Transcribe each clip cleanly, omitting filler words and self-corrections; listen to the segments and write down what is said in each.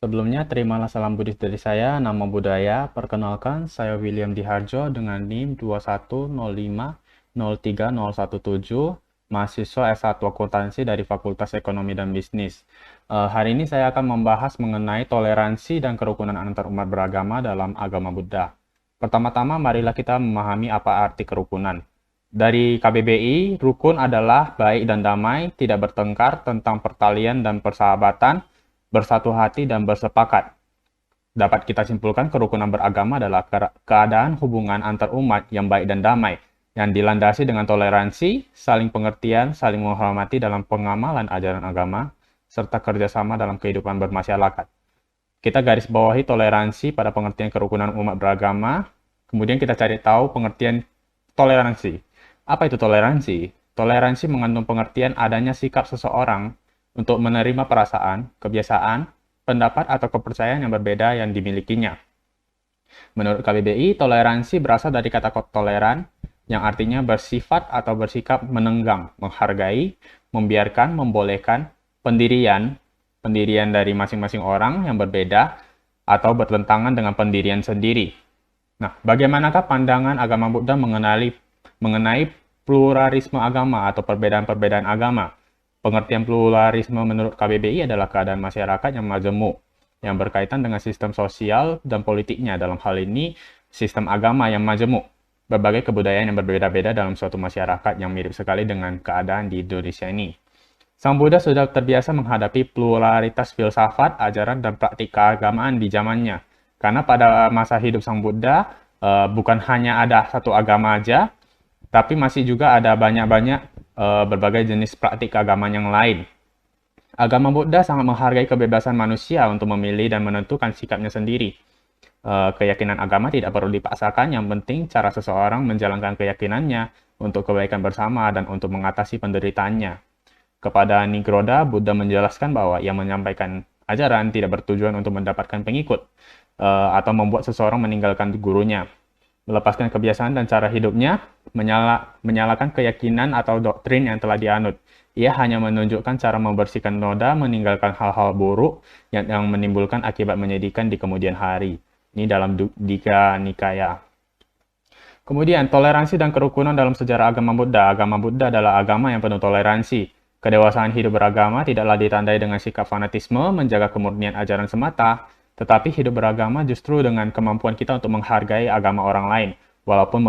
Sebelumnya, terimalah salam Buddhis dari saya, Namo Buddhaya. Perkenalkan, saya William Diharjo dengan NIM 210500317, mahasiswa S1 Akuntansi dari Fakultas Ekonomi dan Bisnis. Hari ini saya akan membahas mengenai toleransi dan kerukunan antarumat beragama dalam agama Buddha. Pertama-tama, marilah kita memahami apa arti kerukunan. Dari KBBI, rukun adalah baik dan damai, tidak bertengkar, tentang pertalian dan persahabatan, bersatu hati dan bersepakat. Dapat kita simpulkan kerukunan beragama adalah keadaan hubungan antar umat yang baik dan damai, yang dilandasi dengan toleransi, saling pengertian, saling menghormati dalam pengamalan ajaran agama, serta kerjasama dalam kehidupan bermasyarakat. Kita garis bawahi toleransi pada pengertian kerukunan umat beragama, kemudian kita cari tahu pengertian toleransi. Apa itu toleransi? Toleransi mengandung pengertian adanya sikap seseorang untuk menerima perasaan, kebiasaan, pendapat atau kepercayaan yang berbeda yang dimilikinya. Menurut KBBI, toleransi berasal dari kata toleran, yang artinya bersifat atau bersikap menenggang, menghargai, membiarkan, membolehkan, pendirian dari masing-masing orang yang berbeda, atau bertentangan dengan pendirian sendiri. Nah, bagaimanakah pandangan agama Buddha mengenai pluralisme agama atau perbedaan-perbedaan agama? Pengertian pluralisme menurut KBBI adalah keadaan masyarakat yang majemuk, yang berkaitan dengan sistem sosial dan politiknya. Dalam hal ini, sistem agama yang majemuk, berbagai kebudayaan yang berbeda-beda dalam suatu masyarakat yang mirip sekali dengan keadaan di Indonesia ini. Sang Buddha sudah terbiasa menghadapi pluralitas filsafat, ajaran, dan praktik keagamaan di zamannya. Karena pada masa hidup Sang Buddha, bukan hanya ada satu agama aja, tapi masih juga ada banyak-banyak berbagai jenis praktik keagamaan yang lain. Agama Buddha sangat menghargai kebebasan manusia untuk memilih dan menentukan sikapnya sendiri. Keyakinan agama tidak perlu dipaksakan, yang penting cara seseorang menjalankan keyakinannya untuk kebaikan bersama dan untuk mengatasi penderitaannya. Kepada Nigroda, Buddha menjelaskan bahwa ia menyampaikan ajaran tidak bertujuan untuk mendapatkan pengikut atau membuat seseorang meninggalkan gurunya, melepaskan kebiasaan dan cara hidupnya, menyalakan keyakinan atau doktrin yang telah dianut. Ia hanya menunjukkan cara membersihkan noda, meninggalkan hal-hal buruk yang menimbulkan akibat menyedihkan di kemudian hari. Ini dalam Digha Nikaya. Kemudian, toleransi dan kerukunan dalam sejarah agama Buddha. Agama Buddha adalah agama yang penuh toleransi. Kedewasaan hidup beragama tidaklah ditandai dengan sikap fanatisme, menjaga kemurnian ajaran semata, tetapi hidup beragama justru dengan kemampuan kita untuk menghargai agama orang lain, walaupun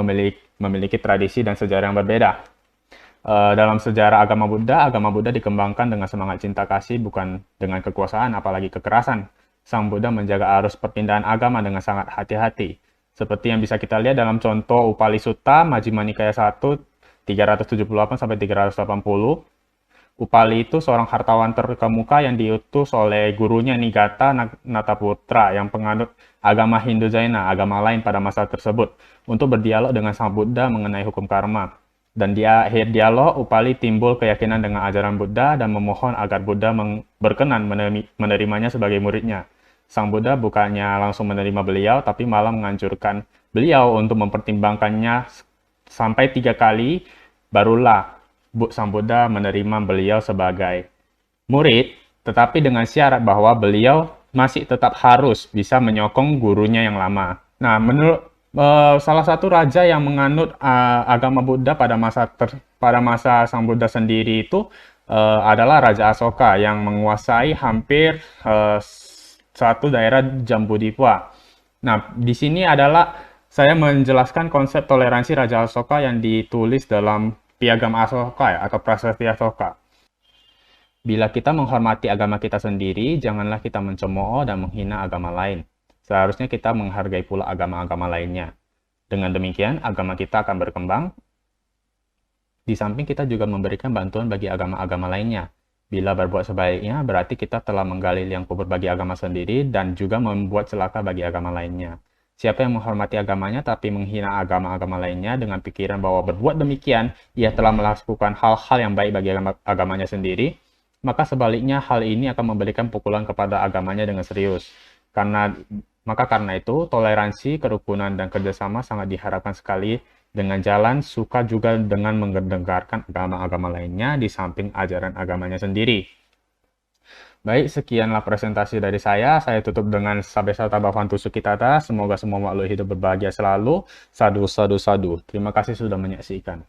memiliki tradisi dan sejarah yang berbeda. Dalam sejarah agama Buddha dikembangkan dengan semangat cinta kasih, bukan dengan kekuasaan, apalagi kekerasan. Sang Buddha menjaga arus perpindahan agama dengan sangat hati-hati. Seperti yang bisa kita lihat dalam contoh Upali Sutta, Majjhima Nikaya 1, 378-380. Upali itu seorang hartawan terkemuka yang diutus oleh gurunya Nigata Nataputra yang penganut agama Hindu Jaina, agama lain pada masa tersebut, untuk berdialog dengan Sang Buddha mengenai hukum karma. Dan di akhir dialog, Upali timbul keyakinan dengan ajaran Buddha dan memohon agar Buddha berkenan menerimanya sebagai muridnya. Sang Buddha bukannya langsung menerima beliau, tapi malah menganjurkan beliau untuk mempertimbangkannya sampai 3 kali, barulah Sang Buddha menerima beliau sebagai murid, tetapi dengan syarat bahwa beliau masih tetap harus bisa menyokong gurunya yang lama. Nah, menurut salah satu raja yang menganut agama Buddha pada masa Sang Buddha sendiri itu adalah Raja Asoka yang menguasai hampir satu daerah Jambudvipa. Nah, di sini adalah saya menjelaskan konsep toleransi Raja Asoka yang ditulis dalam Piagam Asoka atau Prasasti Asoka. Bila kita menghormati agama kita sendiri, janganlah kita mencemooh dan menghina agama lain. Seharusnya kita menghargai pula agama-agama lainnya. Dengan demikian, agama kita akan berkembang. Di samping kita juga memberikan bantuan bagi agama-agama lainnya. Bila berbuat sebaiknya, berarti kita telah menggali liang kubur bagi agama sendiri dan juga membuat celaka bagi agama lainnya. Siapa yang menghormati agamanya tapi menghina agama-agama lainnya dengan pikiran bahwa berbuat demikian, ia telah melakukan hal-hal yang baik bagi agamanya sendiri, maka sebaliknya hal ini akan memberikan pukulan kepada agamanya dengan serius. Karena itu, toleransi, kerukunan, dan kerjasama sangat diharapkan sekali dengan jalan suka juga dengan mendengarkan agama-agama lainnya di samping ajaran agamanya sendiri. Baik, sekianlah presentasi dari saya. Saya tutup dengan Sabesata Bhavantu Sukhitata. Semoga semua makhluk hidup berbahagia selalu. Sadu, sadu, sadu. Terima kasih sudah menyaksikan.